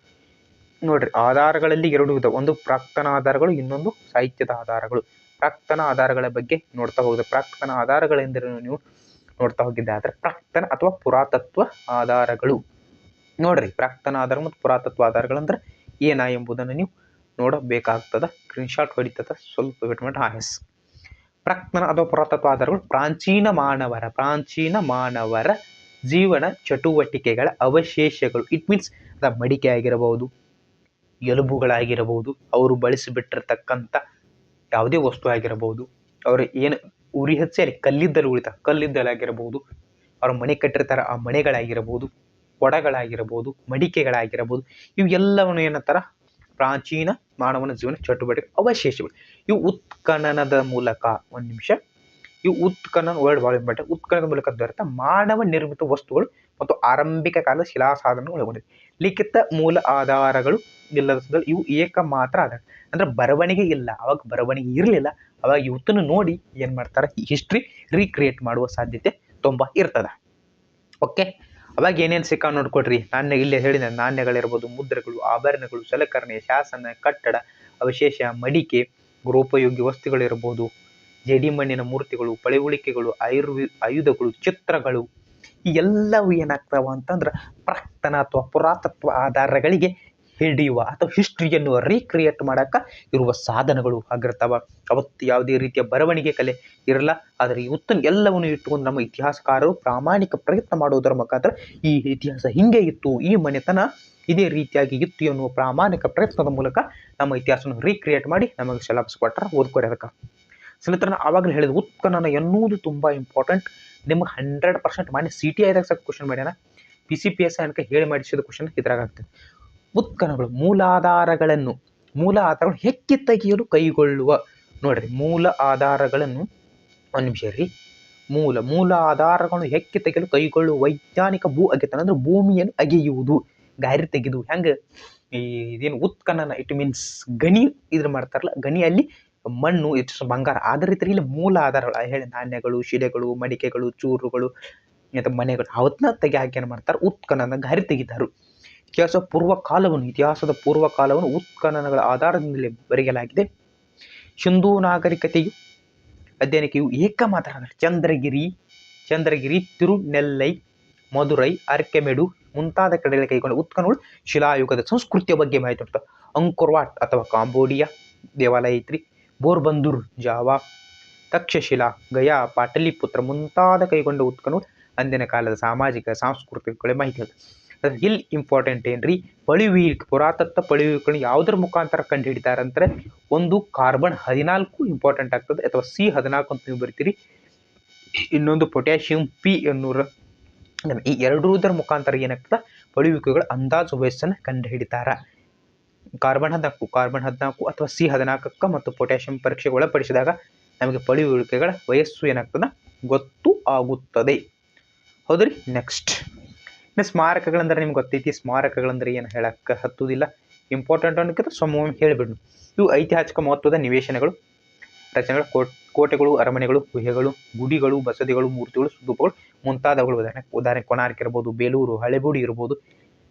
ನೋಡ್ರಿ, ಆಧಾರಗಳಲ್ಲಿ 2 ವಿಧ, ಒಂದು ಪ್ರಾಕ್ತನ ಆಧಾರಗಳು, ಇನ್ನೊಂದು ಸಾಹಿತ್ಯದ ಆಧಾರಗಳು. ಪ್ರಾಕ್ತನ ಆಧಾರಗಳ ಬಗ್ಗೆ ನೋಡ್ತಾ ಹೋಗಿದೆ. ಪ್ರಾಕ್ತನ ಆಧಾರಗಳೆಂದರೆ ನೀವು ನೋಡ್ತಾ ಹೋಗಿದ್ದಾದ್ರೆ ಪ್ರಾಕ್ತನ ಅಥವಾ ಪುರಾತತ್ವ ಆಧಾರಗಳು. ನೋಡ್ರಿ, ಪ್ರಾಕ್ತನ ಆಧಾರ ಮತ್ತು ಪುರಾತತ್ವ ಆಧಾರಗಳಂದ್ರೆ ಏನ ಎಂಬುದನ್ನು ನೀವು ನೋಡಬೇಕಾಗ್ತದೆ. ಸ್ಕ್ರೀನ್ಶಾಟ್ ಹೊಡಿತದ ಸ್ವಲ್ಪ ವೇಟ್ ಮಾಡಿ. ಎಸ್, ಪ್ರಾಕ್ತನ ಅಥವಾ ಪುರಾತತ್ವ ಆಧಾರಗಳು ಪ್ರಾಚೀನ ಮಾನವರ ಜೀವನ ಚಟುವಟಿಕೆಗಳ ಅವಶೇಷಗಳು. ಇಟ್ ಮೀನ್ಸ್ ಮಡಿಕೆ ಆಗಿರಬಹುದು, ಎಲುಬುಗಳಾಗಿರಬಹುದು, ಅವರು ಬಳಸಿಬಿಟ್ಟಿರ್ತಕ್ಕಂಥ ಯಾವುದೇ ವಸ್ತು ಆಗಿರಬಹುದು, ಅವರು ಏನು ಉರಿ ಹಚ್ಚಿ ಅಲ್ಲಿ ಕಲ್ಲಿದ್ದಲಾಗಿರಬಹುದು, ಅವರು ಮನೆ ಕಟ್ಟಿರ್ತಾರೆ ಆ ಮನೆಗಳಾಗಿರಬಹುದು, ಕೊಡಗಳಾಗಿರಬಹುದು, ಮಡಿಕೆಗಳಾಗಿರಬಹುದು, ಇವು ಎಲ್ಲವನ್ನು ಏನಂತಾರ ಪ್ರಾಚೀನ ಮಾನವನ ಜೀವನ ಚಟುವಟಿಕೆ ಅವಶೇಷಗಳು. ಇವು ಉತ್ಖನನದ ಮೂಲಕ, ಒಂದು ನಿಮಿಷ, ಇವು ಉತ್ಖನನ ವರ್ಡ್ ಭಾಳ ಇಂಪಾರ್ಟೆಂಟ್. ಉತ್ಖನನದ ಮೂಲಕ ದೊರೆತ ಮಾನವ ನಿರ್ಮಿತ ವಸ್ತುಗಳು ಮತ್ತು ಆರಂಭಿಕ ಕಾಲದ ಶಿಲಾ ಸಾಧನಗಳು ಒಳಗೊಂಡಿದೆ. ಲಿಖಿತ ಮೂಲ ಆಧಾರಗಳು ಇಲ್ಲದ ಸಂದರ್ಭ ಇವು ಏಕಮಾತ್ರ ಆಧಾರ. ಅಂದ್ರೆ ಬರವಣಿಗೆ ಇಲ್ಲ, ಅವಾಗ ಬರವಣಿಗೆ ಇರಲಿಲ್ಲ, ಅವಾಗ ಇವತ್ತನ್ನು ನೋಡಿ ಏನು ಮಾಡ್ತಾರೆ, ಹಿಸ್ಟ್ರಿ ರೀಕ್ರಿಯೇಟ್ ಮಾಡುವ ಸಾಧ್ಯತೆ ತುಂಬ ಇರ್ತದೆ. ಓಕೆ, ಅವಾಗ ಏನೇನು ಸಿಕ್ಕ ನೋಡ್ಕೊಡ್ರಿ. ಇಲ್ಲೇ ಹೇಳಿದ ನಾಣ್ಯಗಳಿರ್ಬೋದು, ಮುದ್ರೆಗಳು, ಆಭರಣಗಳು, ಸಲಕರಣೆ, ಶಾಸನ, ಕಟ್ಟಡ ಅವಶೇಷ, ಮಡಿಕೆ, ಗೃಹೋಪಯೋಗಿ ವಸ್ತುಗಳಿರ್ಬೋದು, ಜೇಡಿಮಣ್ಣಿನ ಮೂರ್ತಿಗಳು, ಪಳೆಯುಳಿಕೆಗಳು, ಆಯುಧಗಳು, ಚಿತ್ರಗಳು, ಈ ಎಲ್ಲವೂ ಏನಾಗ್ತಾವ ಅಂತಂದ್ರೆ ಪ್ರಾಕ್ತನ ಅಥವಾ ಪುರಾತತ್ವ ಆಧಾರಗಳಿಗೆ ಹಿಡಿಯುವ ಅಥವಾ ಹಿಸ್ಟ್ರಿಯನ್ನು ರೀಕ್ರಿಯೇಟ್ ಮಾಡಕ್ಕೆ ಇರುವ ಸಾಧನಗಳು ಆಗಿರ್ತಾವ. ಅವತ್ತು ಯಾವುದೇ ರೀತಿಯ ಬರವಣಿಗೆ ಕಲೆ ಇರಲ್ಲ, ಆದರೆ ಇವತ್ತು ಎಲ್ಲವನ್ನು ಇಟ್ಟುಕೊಂಡು ನಮ್ಮ ಇತಿಹಾಸಕಾರರು ಪ್ರಾಮಾಣಿಕ ಪ್ರಯತ್ನ ಮಾಡುವುದರ ಮುಖಾಂತರ ಈ ಇತಿಹಾಸ ಹಿಂಗೆ ಇತ್ತು, ಈ ಮನೆತನ ಇದೇ ರೀತಿಯಾಗಿ ಇತ್ತು ಎನ್ನುವ ಪ್ರಾಮಾಣಿಕ ಪ್ರಯತ್ನದ ಮೂಲಕ ನಮ್ಮ ಇತಿಹಾಸವನ್ನು ರೀಕ್ರಿಯೇಟ್ ಮಾಡಿ ನಮಗೆ ಸಿಲೆಬಸ್ ಕೊಟ್ಟರೆ ಓದ್ಕೊರಿ. ಅದಕ್ಕೆ ಸಲಿತರ ಆವಾಗಲೇ ಹೇಳಿದ ಉತ್ಖನನ ಎನ್ನುವುದು ತುಂಬ ಇಂಪಾರ್ಟೆಂಟ್. ನಿಮ್ಗೆ 100% ಮಾಡಿ CTIದಾಗ ಸಾಕು ಕ್ವಶನ್ ಮಾಡ್ಯಾನ, PCPS ಅನ್ಕ ಹೇಳಿ ಮಾಡಿಸಿದ ಕ್ವಶನ್ ಇದ್ರಾಗ ಆಗ್ತದೆ. ಉತ್ಖನನಗಳು ಮೂಲಾಧಾರಗಳನ್ನು ಹೆಕ್ಕಿ ತೆಗೆಯಲು ಕೈಗೊಳ್ಳುವ, ನೋಡ್ರಿ, ಮೂಲ ಆಧಾರಗಳನ್ನು, ಒಂದು ನಿಮಿಷ ರೀ, ಮೂಲ ಆಧಾರಗಳನ್ನು ಹೆಕ್ಕಿ ತೆಗೆಯಲು ಕೈಗೊಳ್ಳುವ ವೈಜ್ಞಾನಿಕ ಭೂ ಅಗೆತನ ಅಂದ್ರೆ ಭೂಮಿಯನ್ನು ಅಗೆಯುವುದು, ಗಾರಿ ತೆಗೆದು. ಹೆಂಗೆ ಇದೇನು ಉತ್ಖನನ, ಇಟ್ ಮೀನ್ಸ್ ಗಣಿ ಇದ್ರ ಮಾಡ್ತಾರಲ್ಲ, ಗಣಿಯಲ್ಲಿ ಮಣ್ಣು ಹೆಚ್ಚು ಬಂಗಾರ, ಅದೇ ರೀತಿಯಲ್ಲಿ ಮೂಲ ಆಧಾರಗಳು ಹೇಳಿ ನಾಣ್ಯಗಳು, ಶಿಲೆಗಳು, ಮಡಿಕೆಗಳು, ಚೂರುಗಳು ಅಥವಾ ಮನೆಗಳು ಅವತ್ತನ್ನ ತೆಗೆಯಾಕೆ ಏನು ಮಾಡ್ತಾರೆ, ಉತ್ಖನನ ಗಾರಿ ತೆಗಿತಾರು. ಇತಿಹಾಸದ ಪೂರ್ವ ಕಾಲವನ್ನು ಉತ್ಖನನಗಳ ಆಧಾರದಿಂದಲೇ ಬರೆಯಲಾಗಿದೆ. ಸಿಂಧೂ ನಾಗರಿಕತೆಯು ಅಧ್ಯಯನಕ್ಕೆ ಇವು ಏಕಮಾತ್ರ. ಚಂದ್ರಗಿರಿ, ತಿರುನೆಲ್ಲೈ, ಮದುರೈ, ಅರ್ಕೆಮೆಡು ಮುಂತಾದ ಕಡೆಗಳಲ್ಲಿ ಕೈಗೊಂಡ ಉತ್ಖನನಗಳು ಶಿಲಾಯುಗದ ಸಂಸ್ಕೃತಿಯ ಬಗ್ಗೆ ಮಾಹಿತಿ ಕೊಡ್ತಾವೆ. ಅಂಕೋರ್ವಾಟ್ ಅಥವಾ ಕಾಂಬೋಡಿಯಾ ದೇವಾಲಯ ಐತ್ರಿ, ಬೋರ್ಬಂದೂರ್, ಜಾವಾ, ತಕ್ಷಶಿಲಾ, ಗಯಾ, ಪಾಟಲಿಪುತ್ರ ಮುಂತಾದ ಕೈಗೊಂಡ ಉತ್ಖನನಗಳು ಅಂದಿನ ಕಾಲದ ಸಾಮಾಜಿಕ ಸಾಂಸ್ಕೃತಿಕಗಳ ಮಾಹಿತಿ ಹೇಳ್ತದೆ. ಇಲ್ಲಿ ಇಂಪಾರ್ಟೆಂಟ್ ಏನ್ರಿ, ಪುರಾತತ್ವ ಪಳಿಯುಳಿಕೆಗಳು ಯಾವುದರ ಮುಖಾಂತರ ಕಂಡು ಹಿಡಿತಾರಂದ್ರೆ, ಒಂದು ಕಾರ್ಬನ್-14 ಇಂಪಾರ್ಟೆಂಟ್ ಆಗ್ತದೆ, ಅಥವಾ C14 ಅಂತ ನೀವು ಬರ್ತೀರಿ, ಇನ್ನೊಂದು ಪೊಟ್ಯಾಷಿಯಂ P800. ಈ ಎರಡೂದರ ಮುಖಾಂತರ ಏನಾಗ್ತದೆ, ಪಳಿಯುಳಿಕೆಗಳ ಅಂದಾಜು ವಯಸ್ಸನ್ನು ಕಂಡು ಹಿಡಿತಾರ. ಕಾರ್ಬನ್-14 ಅಥವಾ C14 ಮತ್ತು ಪೊಟ್ಯಾಷಿಯಂ ಪರೀಕ್ಷೆಗೆ ಒಳಪಡಿಸಿದಾಗ ನಮಗೆ ಪಳಿಯುಳಿಕೆಗಳ ವಯಸ್ಸು ಏನಾಗ್ತದೆ ಗೊತ್ತು ಆಗುತ್ತದೆ. ಹೌದ್ರಿ. ನೆಕ್ಸ್ಟ್ ಸ್ಮಾರಕಗಳಂದ್ರೆ ನಿಮ್ಗೆ ಗೊತ್ತೈತಿ. ಸ್ಮಾರಕಗಳಂದ್ರೆ ಏನು ಹೇಳಕ್ಕೆ ಹತ್ತುವುದಿಲ್ಲ, ಇಂಪಾರ್ಟೆಂಟ್ ಅನ್ನೋಕ್ಕಿಂತ ಸಮೂಹ ಹೇಳಿಬಿಡ್ನು. ಇವು ಐತಿಹಾಸಿಕ ಮಹತ್ವದ ನಿವೇಶನಗಳು, ರಚನೆಗಳು, ಕೋಟೆಗಳು, ಅರಮನೆಗಳು, ಗುಹೆಗಳು, ಗುಡಿಗಳು, ಬಸದಿಗಳು, ಮೂರ್ತಿಗಳು, ಸ್ತೂಪಗಳು ಮುಂತಾದವುಗಳು. ಉದಾಹರಣೆ ಕೊನಾರ್ಕ್ ಇರ್ಬೋದು, ಬೇಲೂರು, ಹಳೆಬೀಡು ಇರ್ಬೋದು,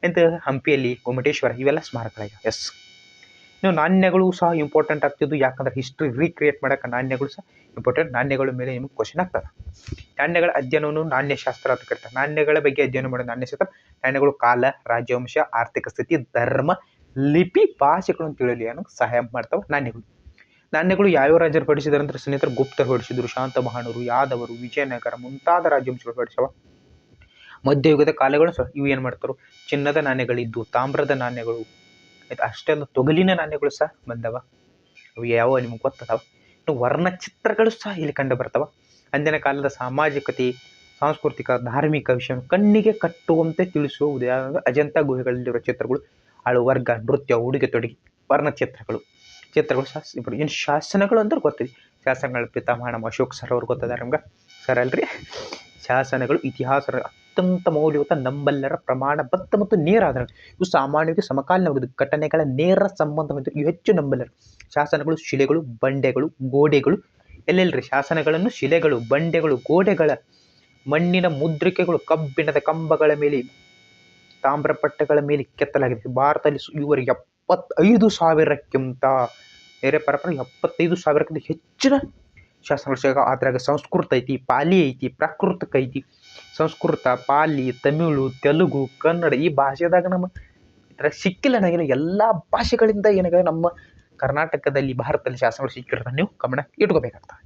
ಇಂಥ ಹಂಪಿಯಲ್ಲಿ ಗೊಮ್ಮಟೇಶ್ವರ, ಇವೆಲ್ಲ ಸ್ಮಾರಕಗಳಾಗಿವೆ. ಎಸ್, ಇನ್ನು ನಾಣ್ಯಗಳು ಸಹ ಇಂಪಾರ್ಟೆಂಟ್ ಆಗ್ತಿದ್ದು, ಯಾಕಂದ್ರೆ ಹಿಸ್ಟ್ರಿ ರೀಕ್ರಿಯೇಟ್ ಮಾಡೋಕೆ ನಾಣ್ಯಗಳು ಸಹ ಇಂಪಾರ್ಟೆಂಟ್. ನಾಣ್ಯಗಳ ಮೇಲೆ ನಿಮ್ಗೆ ಕ್ವಶನ್ ಆಗ್ತದೆ. ನಾಣ್ಯಗಳ ಅಧ್ಯಯನವನ್ನು ನಾಣ್ಯಶಾಸ್ತ್ರ ಅಂತ ಕರೀತಾರೆ. ನಾಣ್ಯಗಳ ಬಗ್ಗೆ ಅಧ್ಯಯನ ಮಾಡೋ ನಾಣ್ಯಶಾಸ್ತ್ರ. ನಾಣ್ಯಗಳು ಕಾಲ, ರಾಜವಂಶ, ಆರ್ಥಿಕ ಸ್ಥಿತಿ, ಧರ್ಮ, ಲಿಪಿ, ಭಾಷೆಗಳು ಅಂತ ಹೇಳಿ ಅನ್ನೋಕೆ ಸಹಾಯ ಮಾಡ್ತಾವೆ ನಾಣ್ಯಗಳು ಯಾವ್ಯಾವ ರಾಜ್ಯರು ಹೊಡಿಸಿದಾರೆ ಅಂದ್ರೆ ಸ್ನೇಹಿತರು, ಗುಪ್ತರು ಹೊಡಿಸಿದ್ರು, ಶಾತವಾಹನರು, ಯಾದವರು, ವಿಜಯನಗರ ಮುಂತಾದ ರಾಜವಂಶಗಳು ಹೊಡಿಸವ. ಮಧ್ಯಯುಗದ ಕಾಲಗಳು ಸಹ ಇವು ಏನು ಮಾಡ್ತಾರೋ, ಚಿನ್ನದ ನಾಣ್ಯಗಳಿದ್ದು, ತಾಮ್ರದ ನಾಣ್ಯಗಳು, ಅಷ್ಟೆಲ್ಲ ತೊಗಲಿನ ನಾಣ್ಯಗಳು ಸಹ ಬಂದವ. ಅವು ಯಾವ ನಿಮ್ಗೆ ಗೊತ್ತದಾವ. ಇನ್ನು ವರ್ಣಚಿತ್ರಗಳು ಸಹ ಇಲ್ಲಿ ಕಂಡು ಬರ್ತಾವ. ಅಂದಿನ ಕಾಲದ ಸಾಮಾಜಿಕತೆ, ಸಾಂಸ್ಕೃತಿಕ, ಧಾರ್ಮಿಕ ವಿಷಯ ಕಣ್ಣಿಗೆ ಕಟ್ಟುವಂತೆ ತಿಳಿಸುವ ಉದಾಹರಣೆ ಅಜಂತ ಗುಹೆಗಳಲ್ಲಿರುವ ಚಿತ್ರಗಳು, ವರ್ಗ, ನೃತ್ಯ, ಉಡುಗೆ ತೊಡುಗೆ, ವರ್ಣಚಿತ್ರಗಳು ಸಹ. ಇನ್ನು ಶಾಸನಗಳು ಅಂದ್ರೆ ಗೊತ್ತಿದೆ. ಶಾಸನಗಳ ಪಿತಾಮಹ ನಮ್ಮ ಅಶೋಕ್ ಸರ್ ಅವ್ರು ಗೊತ್ತದ ನಮ್ಗೆ. ಸರ್ ಅಲ್ರಿ. ಶಾಸನಗಳು ಇತಿಹಾಸದ ಅತ್ಯಂತ ಮೌಲ್ಯಯುತ, ನಂಬಲ್ಲರ, ಪ್ರಮಾಣಬದ್ಧ ಮತ್ತು ನೇರ ಆಧಾರ. ಇವು ಸಾಮಾನ್ಯವಾಗಿ ಸಮಕಾಲೀನ ಘಟನೆಗಳ ನೇರ ಸಂಬಂಧ ಹೊಂದಿವೆ. ಇವು ಹೆಚ್ಚು ನಂಬಲ್ಲರು. ಶಾಸನಗಳು, ಶಿಲೆಗಳು, ಬಂಡೆಗಳು, ಗೋಡೆಗಳು, ಎಲ್ಲೆಲ್ರಿ ಶಾಸನಗಳನ್ನು ಶಿಲೆಗಳು, ಬಂಡೆಗಳು, ಗೋಡೆಗಳ, ಮಣ್ಣಿನ ಮುದ್ರಿಕೆಗಳು, ಕಬ್ಬಿಣದ ಕಂಬಗಳ ಮೇಲೆ, ತಾಮ್ರಪಟ್ಟೆಗಳ ಮೇಲೆ ಕೆತ್ತಲಾಗಿದೆ. ಭಾರತದಲ್ಲಿ ಇವರಿಗೆ 75,000ಕ್ಕಿಂತ ಬೇರೆ 75,000ಕ್ಕಿಂತ ಹೆಚ್ಚಿನ ಶಾಸನಗಳು. ಅದ್ರಾಗ ಸಂಸ್ಕೃತ ಐತಿ, ಪಾಲಿ ಐತಿ, ಪ್ರಾಕೃತಿಕ ಐತಿ. ಸಂಸ್ಕೃತ, ಪಾಲಿ, ತಮಿಳು, ತೆಲುಗು, ಕನ್ನಡ ಈ ಭಾಷೆದಾಗ ನಮ್ಮ ಈ ಥರ ಸಿಕ್ಕಿಲ್ಲ ನನಗೇನು ಎಲ್ಲ ಭಾಷೆಗಳಿಂದ ಏನಾಗಿದೆ ನಮ್ಮ ಕರ್ನಾಟಕದಲ್ಲಿ ಭಾರತದಲ್ಲಿ ಶಾಸನಗಳು ಸಿಕ್ಕಿರೋದನ್ನು ನೀವು ಗಮನ ಇಟ್ಕೋಬೇಕಾಗ್ತದೆ.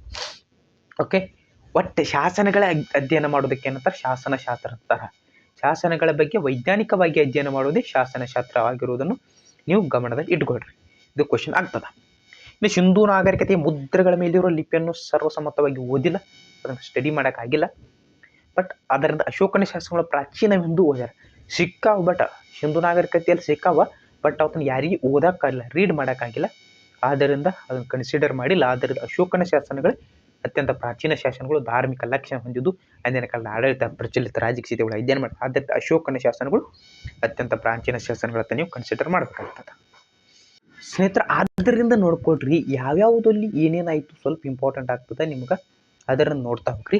ಓಕೆ, ಒಟ್ಟು ಶಾಸನಗಳ ಅಧ್ಯಯನ ಮಾಡೋದಕ್ಕೆ ಏನಂತಾರೆ ಶಾಸನಶಾಸ್ತ್ರ ಅಂತಾರೆ. ಶಾಸನಗಳ ಬಗ್ಗೆ ವೈಜ್ಞಾನಿಕವಾಗಿ ಅಧ್ಯಯನ ಮಾಡೋದೇ ಶಾಸನಶಾಸ್ತ್ರ ಆಗಿರುವುದನ್ನು ನೀವು ಗಮನದಲ್ಲಿ ಇಟ್ಕೊಳ್ರಿ. ಇದು ಕ್ವಶನ್ ಆಗ್ತದೆ. ಇನ್ನು ಸಿಂಧೂ ನಾಗರಿಕತೆಯ ಮುದ್ರೆಗಳ ಮೇಲಿರೋ ಲಿಪಿಯನ್ನು ಸರ್ವಸಮ್ಮತವಾಗಿ ಓದಿಲ್ಲ, ಅದನ್ನು ಸ್ಟಡಿ ಮಾಡೋಕ್ಕಾಗಿಲ್ಲ. ಬಟ್ ಅದರಿಂದ ಅಶೋಕನ ಶಾಸನಗಳು ಪ್ರಾಚೀನವೆಂದು ಓದ್ಯಾರ. ಸಿಕ್ಕಾವ, ಬಟ್ ಸಿಂಧೂ ನಾಗರಿಕತೆಯಲ್ಲಿ ಸಿಕ್ಕಾವ, ಬಟ್ ಅವನ್ನ ಯಾರಿಗೆ ಓದೋಕ್ಕಾಗಿಲ್ಲ, ರೀಡ್ ಮಾಡೋಕ್ಕಾಗಿಲ್ಲ. ಆದ್ದರಿಂದ ಅದನ್ನು ಕನ್ಸಿಡರ್ ಮಾಡಿಲ್ಲ. ಆದ್ದರಿಂದ ಅಶೋಕನ ಶಾಸನಗಳು ಅತ್ಯಂತ ಪ್ರಾಚೀನ ಶಾಸನಗಳು, ಧಾರ್ಮಿಕ ಲಕ್ಷಣ ಹೊಂದಿದ್ದು, ಅಂದಿನ ಕಾಲದ ಆಡಳಿತ ಪ್ರಚಲಿತ ರಾಜಕೀಯ ಸ್ಥಿತಿಗಳು ಅಧ್ಯಯನ ಮಾಡಿ. ಆದ್ದರಿಂದ ಅಶೋಕನ ಶಾಸನಗಳು ಅತ್ಯಂತ ಪ್ರಾಚೀನ ಶಾಸನಗಳಂತ ನೀವು ಕನ್ಸಿಡರ್ ಮಾಡಬೇಕಾಗ್ತದೆ ಸ್ನೇಹಿತರೆ. ಆದ್ದರಿಂದ ನೋಡ್ಕೊಳ್ರಿ ಯಾವ್ಯಾವುದಲ್ಲಿ ಏನೇನಾಯಿತು ಸ್ವಲ್ಪ ಇಂಪಾರ್ಟೆಂಟ್ ಆಗ್ತದೆ ನಿಮ್ಗೆ, ಅದನ್ನು ನೋಡ್ತಾ ಹೋಗ್ರಿ.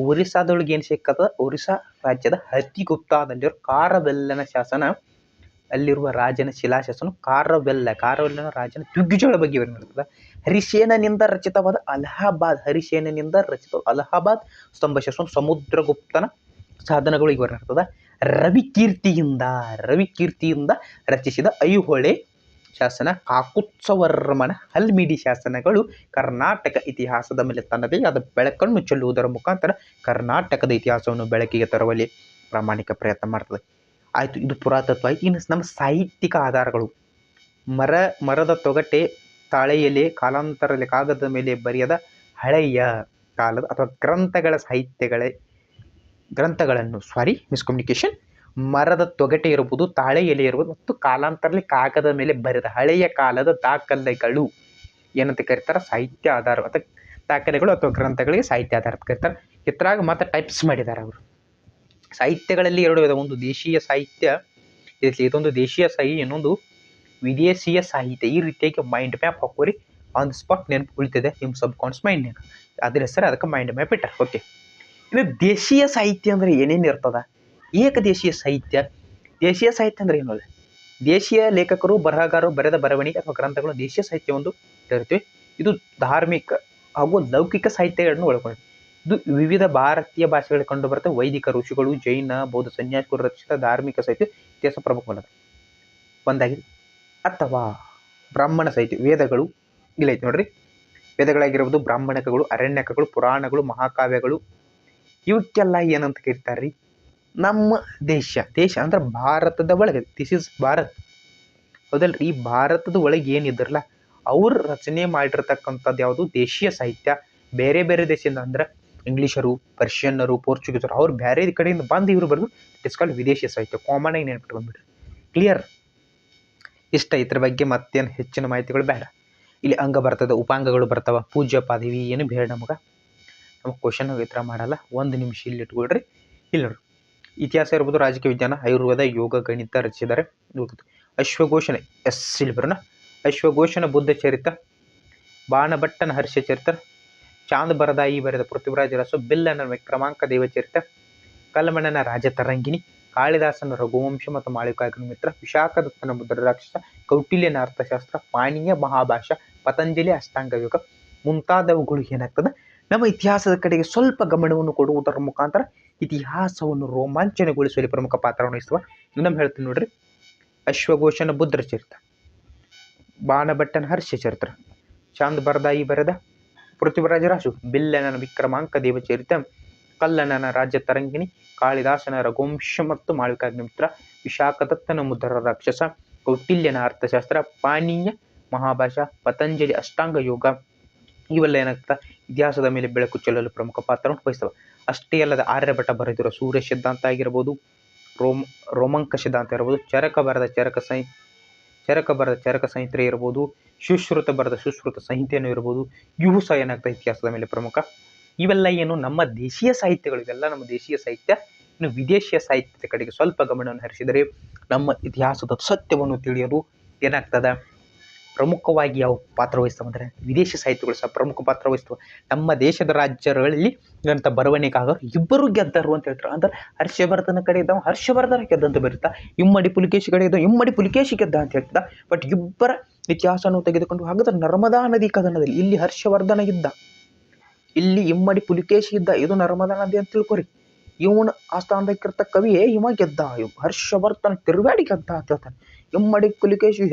ಒರಿಸ್ಸಾದೊಳಗೆ ಏನು ಸಿಕ್ಕದ, ಒರಿಸ್ಸಾ ರಾಜ್ಯದ ಹತ್ತಿಗುಪ್ತಾದಲ್ಲಿರೋ ಕಾರವೆಲ್ಲನ ಶಾಸನ, ಅಲ್ಲಿರುವ ರಾಜನ ಶಿಲಾಶಾಸನ ಕಾರವೆಲ್ಲನ ರಾಜನ ದಿಗ್ವಿಜಯಗಳ ಬಗ್ಗೆ ಇರ್ತದೆ. ಹರಿಸೇನನಿಂದ ರಚಿತವಾದ ಅಲಹಾಬಾದ್ ಸ್ತಂಭ ಶಾಸನ, ಸಮುದ್ರಗುಪ್ತನ ಸಾಧನಗಳು ಈಗ ಇರ್ತದೆ. ರವಿಕೀರ್ತಿಯಿಂದ ರಚಿಸಿದ ಐಹೊಳೆ ಶಾಸನ, ಕಾಕುತ್ಸವರ್ಮನ ಹಲ್ಮಿಡಿ ಶಾಸನಗಳು ಕರ್ನಾಟಕ ಇತಿಹಾಸದ ಮೇಲೆ ತನ್ನದೇ ಆದ ಬೆಳಕನ್ನು ಚೆಲ್ಲುವುದರ ಮುಖಾಂತರ ಕರ್ನಾಟಕದ ಇತಿಹಾಸವನ್ನು ಬೆಳಕಿಗೆ ತರುವಲ್ಲಿ ಪ್ರಾಮಾಣಿಕ ಪ್ರಯತ್ನ ಮಾಡ್ತದೆ. ಆಯಿತು, ಇದು ಪುರಾತತ್ವ ಆಯಿತು. ಇನ್ನು ನಮ್ಮ ಸಾಹಿತ್ಯಿಕ ಆಧಾರಗಳು, ಮರದ ತೊಗಟೆ, ತಾಳೆ ಎಲೆ, ಕಾಲಾಂತರದಲ್ಲಿ ಕಾಗದದ ಮೇಲೆ ಬರೆಯದ ಹಳೆಯ ಕಾಲದ ಅಥವಾ ಮಿಸ್ಕಮ್ಯುನಿಕೇಶನ್, ಮರದ ತೊಗಟೆ ಇರ್ಬೋದು, ತಾಳೆ ಎಲೆ ಇರ್ಬೋದು, ಮತ್ತು ಕಾಲಾಂತರದಲ್ಲಿ ಕಾಗದ ಮೇಲೆ ಬರೆದ ಹಳೆಯ ಕಾಲದ ದಾಖಲೆಗಳು ಏನಂತ ಕರೀತಾರೆ, ಸಾಹಿತ್ಯ ಆಧಾರ ಅಥವಾ ದಾಖಲೆಗಳು ಅಥವಾ ಗ್ರಂಥಗಳಿಗೆ ಸಾಹಿತ್ಯ ಆಧಾರ ಅಂತ ಕರೀತಾರೆ. ಇದ್ರಾಗ ಮತ್ತೆ ಟೈಪ್ಸ್ ಮಾಡಿದ್ದಾರೆ ಅವರು. ಸಾಹಿತ್ಯಗಳಲ್ಲಿ ಎರಡು ವಿಧ, ಒಂದು ದೇಶೀಯ ಸಾಹಿತ್ಯ, ಇದೊಂದು ದೇಶೀಯ ಸಾಹಿತ್ಯ, ಇನ್ನೊಂದು ವಿದೇಶೀಯ ಸಾಹಿತ್ಯ. ಈ ರೀತಿಯಾಗಿ ಮೈಂಡ್ ಮ್ಯಾಪ್ ಹಾಕೋರಿ, ಆನ್ ದ ಸ್ಪಾಟ್ ನೆನಪು ಉಳಿತಿದೆ ನಿಮ್ಮ ಸಬ್ ಕಾನ್ಸ್ ಮೈಂಡ್ನಾಗ. ಅದ್ರ ಹೆಸರು ಅದಕ್ಕೆ ಮೈಂಡ್ ಮ್ಯಾಪ್ ಇಟ್ಟಾರೆ. ಓಕೆ, ಇನ್ನು ದೇಶೀಯ ಸಾಹಿತ್ಯ ಅಂದರೆ ಏನೇನು ಇರ್ತದ? ಏಕದೇಶೀಯ ಸಾಹಿತ್ಯ. ದೇಶೀಯ ಸಾಹಿತ್ಯ ಅಂದರೆ ಏನು? ದೇಶೀಯ ಲೇಖಕರು ಬರಹಗಾರರು ಬರೆದ ಬರವಣಿಗೆ ಅಥವಾ ಗ್ರಂಥಗಳು ದೇಶೀಯ ಸಾಹಿತ್ಯ ಒಂದು ಕರಿತೀವಿ. ಇದು ಧಾರ್ಮಿಕ ಹಾಗೂ ಲೌಕಿಕ ಸಾಹಿತ್ಯಗಳನ್ನು ಒಳಗೊಂಡಿದೆ. ಇದು ವಿವಿಧ ಭಾರತೀಯ ಭಾಷೆಗಳಲ್ಲಿ ಕಂಡು ಬರುತ್ತೆ. ವೈದಿಕ ಋಷಿಗಳು, ಜೈನ, ಬೌದ್ಧ ಸನ್ಯಾಸಿಗಳು ರಚಿಸಿದ ಧಾರ್ಮಿಕ ಸಾಹಿತ್ಯ ಇತಿಹಾಸ ಪ್ರಮುಖವಾದ ಒಂದಾಗಿದೆ. ಅಥವಾ ಬ್ರಾಹ್ಮಣ ಸಾಹಿತ್ಯ, ವೇದಗಳು ಇಲ್ಲೈತೆ ನೋಡ್ರಿ. ವೇದಗಳಾಗಿರ್ಬೋದು, ಬ್ರಾಹ್ಮಣಕಗಳು, ಅರಣ್ಯಕಗಳು, ಪುರಾಣಗಳು, ಮಹಾಕಾವ್ಯಗಳು, ಇವಕ್ಕೆಲ್ಲ ಏನಂತ ಕರೀತಾರ್ರಿ? ನಮ್ಮ ದೇಶ ಅಂದ್ರೆ ಭಾರತದ ಒಳಗೆ, ದಿಸ್ ಇಸ್ ಭಾರತ್, ಹೌದಲ್ರಿ? ಈ ಭಾರತದ ಒಳಗೆ ಏನಿದ್ರಲ್ಲ ಅವ್ರು ರಚನೆ ಮಾಡಿರ್ತಕ್ಕಂಥದ್ದು ಯಾವುದು? ದೇಶೀಯ ಸಾಹಿತ್ಯ. ಬೇರೆ ಬೇರೆ ದೇಶದಿಂದ ಅಂದ್ರೆ ಇಂಗ್ಲೀಷರು, ಪರ್ಷಿಯನ್ನರು, ಪೋರ್ಚುಗೀಸರು, ಅವ್ರು ಬೇರೆ ಕಡೆಯಿಂದ ಬಂದು ಇವರು ಬರೆದು ಇಟ್ಸ್ ಕಾಲ್ಡ್ ವಿದೇಶಿ ಸಾಹಿತ್ಯ. ಕಾಮನ್ ಆಗಿ ನೆನ್ಪಿಟ್ಟು ಬಂದ್ಬಿಡ್ರಿ. ಕ್ಲಿಯರ್? ಇಷ್ಟ. ಇದ್ರ ಬಗ್ಗೆ ಮತ್ತೇನು ಹೆಚ್ಚಿನ ಮಾಹಿತಿಗಳು ಬೇಡ. ಇಲ್ಲಿ ಅಂಗ ಬರ್ತದೆ, ಉಪಾಂಗಗಳು ಬರ್ತಾವ, ಪೂಜ್ಯ ಪದವಿ ಏನು ಬೇಡ ನಮಗೆ ಕ್ವಶನ್ ಈ ಥರ ಮಾಡಲ್ಲ. 1 ನಿಮಿಷ ಇಲ್ಲಿ ಇಟ್ಕೊಳ್ರಿ. ಇಲ್ಲಿ ನೋಡ್ರಿ, ಇತಿಹಾಸ ಇರ್ಬೋದು, ರಾಜಕೀಯ ವಿಜ್ಞಾನ, ಆಯುರ್ವೇದ, ಯೋಗ, ಗಣಿತ ರಚಿಸಿದ್ದಾರೆ. ಅಶ್ವಘೋಷಣ ಇಲ್ಲಿ ಬರೋಣ. ಅಶ್ವಘೋಷಣ ಬುದ್ಧ ಚರಿತ, ಬಾಣಭಟ್ಟನ ಹರ್ಷ ಚರಿತ, ಚಾಂದ್ ಬರದಾಯಿ ಬರೆದ ಪೃಥ್ವಿರಾಜ ರಸು, ಬಿಲ್ಲನ ವಿಕ್ರಮಾಂಕ ದೇವಚರಿತ, ಕಲ್ಮಣನ ರಾಜತರಂಗಿಣಿ, ಕಾಳಿದಾಸನ ರಘುವಂಶ ಮತ್ತು ಮಾಳಿಕಾಗ್ನಿಮಿತ್ರ, ವಿಶಾಖದತ್ತನ ಮುದ್ರಾರಾಕ್ಷಸ, ಕೌಟಿಲ್ಯನ ಅರ್ಥಶಾಸ್ತ್ರ, ಪಾಣಿನಿಯ ಮಹಾಭಾಷಾ, ಪತಂಜಲಿ ಅಷ್ಟಾಂಗ ಯೋಗ ಮುಂತಾದವುಗಳು ಏನಾಗ್ತದೆ ನಮ್ಮ ಇತಿಹಾಸದ ಕಡೆಗೆ ಸ್ವಲ್ಪ ಗಮನವನ್ನು ಕೊಡುವುದರ ಮುಖಾಂತರ ಇತಿಹಾಸವನ್ನು ರೋಮಾಂಚನಗೊಳಿಸುವಲ್ಲಿ ಪ್ರಮುಖ ಪಾತ್ರವನ್ನು ವಹಿಸುವ. ಇನ್ನೊಮ್ಮೆ ಹೇಳ್ತೀನಿ ನೋಡ್ರಿ. ಅಶ್ವಘೋಷನ ಬುದ್ಧ ಚರಿತ್ರ, ಬಾಣಭಟ್ಟನ ಹರ್ಷ ಚರಿತ್ರ, ಚಾಂದ್ ಬರದಾಯಿ ಬರೆದ ಪೃಥ್ವಿರಾಜ ರಾಸು, ಬಿಲ್ಲನ ವಿಕ್ರಮಾಂಕ ದೇವಚರಿತ, ಕಲ್ಲಣ್ಣನ ರಾಜ್ಯ ತರಂಗಿಣಿ, ಕಾಳಿದಾಸನ ರಘುವಂಶ ಮತ್ತು ಮಾಳಿಕಾಗ್ನಿಮಿತ್ರ, ವಿಶಾಖದತ್ತನ ಮುದ್ರ ರಾಕ್ಷಸ, ಕೌಟಿಲ್ಯನ ಅರ್ಥಶಾಸ್ತ್ರ, ಪಾಣಿನಿಯ ಮಹಾಭಾಷಾ, ಪತಂಜಲಿ ಅಷ್ಟಾಂಗ ಯೋಗ ಇವೆಲ್ಲ ಏನಾಗ್ತದೆ ಇತಿಹಾಸದ ಮೇಲೆ ಬೆಳಕು ಚೆಲ್ಲಲು ಪ್ರಮುಖ ಪಾತ್ರವನ್ನು ವಹಿಸ್ತವೆ. ಅಷ್ಟೇ ಅಲ್ಲದೆ ಆರ್ಯಭಟ ಬರೆದಿರೋ ಸೂರ್ಯ ಸಿದ್ಧಾಂತ ಆಗಿರ್ಬೋದು, ರೋಮಂಕ ಸಿದ್ಧಾಂತ ಇರ್ಬೋದು, ಚರಕ ಬರೆದ ಚರಕ ಸಂಹಿತೆ ಇರ್ಬೋದು, ಸುಶ್ರುತ ಬರೆದ ಸುಶ್ರುತ ಸಂಹಿತೆಯನ್ನು ಇರ್ಬೋದು, ಇವು ಸಹ ಏನಾಗ್ತದೆ ಇತಿಹಾಸದ ಮೇಲೆ ಪ್ರಮುಖ. ಇವೆಲ್ಲ ಏನು ನಮ್ಮ ದೇಶೀಯ ಸಾಹಿತ್ಯಗಳು, ಇವೆಲ್ಲ ನಮ್ಮ ದೇಶೀಯ ಸಾಹಿತ್ಯ. ಇನ್ನು ವಿದೇಶಿಯ ಸಾಹಿತ್ಯದ ಕಡೆಗೆ ಸ್ವಲ್ಪ ಗಮನವನ್ನು ಹರಿಸಿದರೆ ನಮ್ಮ ಇತಿಹಾಸದ ಸತ್ಯವನ್ನು ತಿಳಿಯಲು ಏನಾಗ್ತದೆ ಪ್ರಮುಖವಾಗಿ ಯಾವ ಪಾತ್ರ ವಹಿಸ್ತವೆ ಅಂದರೆ ವಿದೇಶಿ ಸಾಹಿತ್ಯಗಳು ಸಹ ಪ್ರಮುಖ ಪಾತ್ರ ವಹಿಸ್ತವೆ. ನಮ್ಮ ದೇಶದ ರಾಜ್ಯಗಳಲ್ಲಿ ಇದಂಥ ಬರವಣಿಗೆಗಾಗರು ಇಬ್ಬರು ಗೆದ್ದರು ಅಂತ ಹೇಳ್ತಾರೆ. ಅಂದ್ರೆ ಹರ್ಷವರ್ಧನ ಕಡೆ ಇದ್ದಾವ ಹರ್ಷವರ್ಧನ ಗೆದ್ದಂತ ಬರುತ್ತಾ, ಇಮ್ಮಡಿ ಪುಲಿಕೇಶಿ ಕಡೆ ಇದ್ದಾವ ಇಮ್ಮಡಿ ಪುಲಿಕೇಶಿ ಗೆದ್ದ ಅಂತ ಹೇಳ್ತಾ. ಬಟ್ ಇಬ್ಬರ ಇತಿಹಾಸವನ್ನು ತೆಗೆದುಕೊಂಡು ಹಾಗಾದ್ರೆ ನರ್ಮದಾ ನದಿ ಕದನದಲ್ಲಿ ಇಲ್ಲಿ ಹರ್ಷವರ್ಧನ ಇದ್ದ, ಇಲ್ಲಿ ಇಮ್ಮಡಿ ಪುಲಿಕೇಶಿ ಇದ್ದ, ಇದು ನರ್ಮದಾ ನದಿ ಅಂತ ತಿಳ್ಕೊರಿ. ಇವನ ಆಸ್ಥಾನದಕ್ಕಿರ್ತ ಕವಿಯೇ ಇವ ಗೆದ್ದ, ಹರ್ಷವರ್ಧನ ತಿರುಗಾಡಿ ಗೆದ್ದ ಅಂತ ಹೇಳ್ತಾನೆ. ಇಮ್ಮಡಿ ಕುಲಿಕೇಶಿ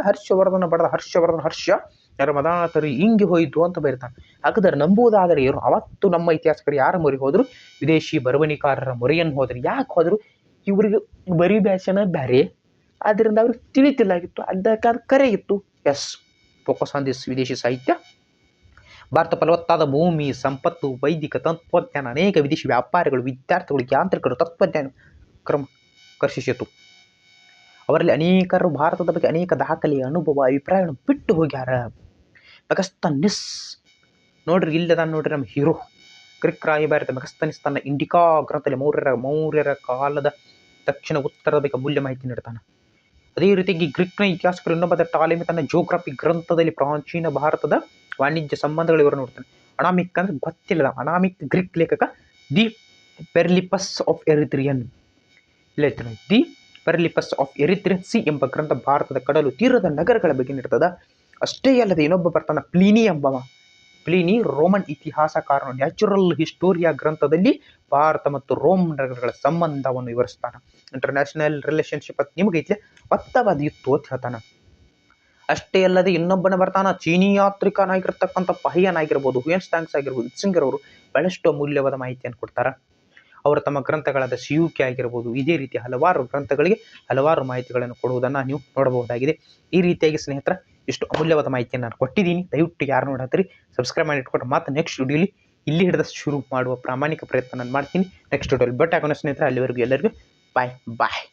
ಹರ್ಷವರ್ಧನ ಬಡದ ಹರ್ಷ ನರ್ಮದಾತರಿ ಹಿಂಗೆ ಹೋಯಿತು ಅಂತ ಬರೀತಾನೆ. ಹಾಗಾದ್ರೆ ನಂಬುವುದಾದರೆ ಏನು, ಅವತ್ತು ನಮ್ಮ ಇತಿಹಾಸಕರು ಯಾರ ಮೊರೆ ಹೋದ್ರು, ವಿದೇಶಿ ಬರವಣಿಕಾರರ ಮೊರೆಯನ್ನು ಹೋದ್ರು. ಯಾಕೆ ಹೋದ್ರು, ಇವರಿಗೆ ಬರೀ ಭಾಷೆನ ಬೇರೆ, ಆದ್ದರಿಂದ ಅವ್ರಿಗೆ ತಿಳಿತಿಲ್ಲಾಗಿತ್ತು, ಅದಕ್ಕೆ ಅದು ಕರೆ ಇತ್ತು. ಎಸ್, ಫೋಕಸ್ ಆನ್ ದಿಸ್ ವಿದೇಶಿ ಸಾಹಿತ್ಯ. ಭಾರತ ಫಲವತ್ತಾದ ಭೂಮಿ, ಸಂಪತ್ತು, ವೈದಿಕ ತತ್ವಜ್ಞಾನ, ಅನೇಕ ವಿದೇಶಿ ವ್ಯಾಪಾರಿಗಳು, ವಿದ್ಯಾರ್ಥಿಗಳು, ಯಾಂತ್ರಿಕರು, ತತ್ವಜ್ಞಾನ ಕರ್ಷಿಸಿತು. ಅವರಲ್ಲಿ ಅನೇಕರು ಭಾರತದ ಬಗ್ಗೆ ಅನೇಕ ದಾಖಲೆ, ಅನುಭವ, ಅಭಿಪ್ರಾಯಗಳನ್ನು ಬಿಟ್ಟು ಹೋಗ್ಯಾರ. ಮೆಗಸ್ತನಿಸ್ ನೋಡ್ರಿ, ಇಲ್ಲದ ನೋಡ್ರಿ ನಮ್ಮ ಹೀರೋ. ಗ್ರೀಕ್ ರಾಯಭಾರಿ ಮೆಗಸ್ತನಿಸ್ ತನ್ನ ಇಂಡಿಕಾ ಗ್ರಂಥದಲ್ಲಿ ಮೌರ್ಯರ ಕಾಲದ ದಕ್ಷಿಣ ಉತ್ತರದ ಬಗ್ಗೆ ಅಮೂಲ್ಯ ಮಾಹಿತಿ ನೀಡ್ತಾನೆ. ಅದೇ ರೀತಿಯಾಗಿ ಗ್ರೀಕ್ನ ಇತಿಹಾಸಕರು ಇನ್ನೊಬ್ಬ ಟಾಲೆಮಿ ತನ್ನ ಜಿಯೋಗ್ರಫಿ ಗ್ರಂಥದಲ್ಲಿ ಪ್ರಾಚೀನ ಭಾರತದ ವಾಣಿಜ್ಯ ಸಂಬಂಧಗಳು ಇವರು ನೋಡ್ತಾನೆ. ಅನಾಮಿಕ್ ಅಂದ್ರೆ ಗೊತ್ತಿಲ್ಲದ, ಅನಾಮಿಕ್ ಗ್ರೀಕ್ ಲೇಖಕ the Periplus of Erythraean the Periplus of Erythraean Sea ಎಂಬ ಗ್ರಂಥ ಭಾರತದ ಕಡಲು ತೀರದ ನಗರಗಳ ಬಗ್ಗೆ ನೀಡ್ತದ. ಅಷ್ಟೇ ಅಲ್ಲದೆ ಇನ್ನೊಬ್ಬ ಬರ್ತಾನ Pliny ಎಂಬವ. Pliny Roman ಇತಿಹಾಸಕಾರನು natural historia ಗ್ರಂಥದಲ್ಲಿ ಭಾರತ ಮತ್ತು ರೋಮ್ ನಗರಗಳ ಸಂಬಂಧವನ್ನು ವಿವರಿಸ್ತಾನೆ. ಇಂಟರ್ನ್ಯಾಷನಲ್ ರಿಲೇಶನ್ಶಿಪ್ ಅಂತ ನಿಮಗೈತ್ಲೆ ಒತ್ತವಾದ ಇತ್ತು ಅಂತ ಹೇಳ್ತಾನೆ. ಅಷ್ಟೇ ಅಲ್ಲದೆ ಇನ್ನೊಬ್ಬನ ಬರ್ತಾನ ಚೀನಿ ಯಾತ್ರಿಕನಾಗಿರ್ತಕ್ಕಂಥ ಪಹಿಯನಾಗಿರ್ಬೋದು, ಹುಯೆನ್ ಸ್ಟಾಂಗ್ಸ್ ಆಗಿರ್ಬೋದು, ಸಿಂಗರ್ ಅವರು ಬಹಳಷ್ಟು ಅಮೂಲ್ಯವಾದ ಮಾಹಿತಿಯನ್ನು ಕೊಡ್ತಾರೆ. ಅವರು ತಮ್ಮ ಗ್ರಂಥಗಳಾದ ಸಿಯುಕೆ ಆಗಿರ್ಬೋದು, ಇದೇ ರೀತಿ ಹಲವಾರು ಗ್ರಂಥಗಳಿಗೆ ಹಲವಾರು ಮಾಹಿತಿಗಳನ್ನು ಕೊಡುವುದನ್ನು ನೀವು ನೋಡಬಹುದಾಗಿದೆ. ಈ ರೀತಿಯಾಗಿ ಸ್ನೇಹಿತರ ಇಷ್ಟು ಅಮೂಲ್ಯವಾದ ಮಾಹಿತಿಯನ್ನು ನಾನು ಕೊಟ್ಟಿದ್ದೀನಿ. ದಯವಿಟ್ಟು ಯಾರು ನೋಡತ್ತೀರಿ ಸಬ್ಸ್ಕ್ರೈಬ್ ಮಾಡಿ ಇಟ್ಕೊಂಡು ಮತ್ತೆ ನೆಕ್ಸ್ಟ್ ವಿಡಿಯೋಲಿ ಇಲ್ಲಿ ಹಿಡಿದ ಶುರು ಮಾಡುವ ಪ್ರಾಮಾಣಿಕ ಪ್ರಯತ್ನ ನಾನು ಮಾಡ್ತೀನಿ. ನೆಕ್ಸ್ಟ್ ವಿಡಿಯೋಲಿ ಬಟ್ ಆಗೋಣ ಸ್ನೇಹಿತರೆ. ಅಲ್ಲಿವರೆಗೂ ಎಲ್ಲರಿಗೂ ಬಾಯ್.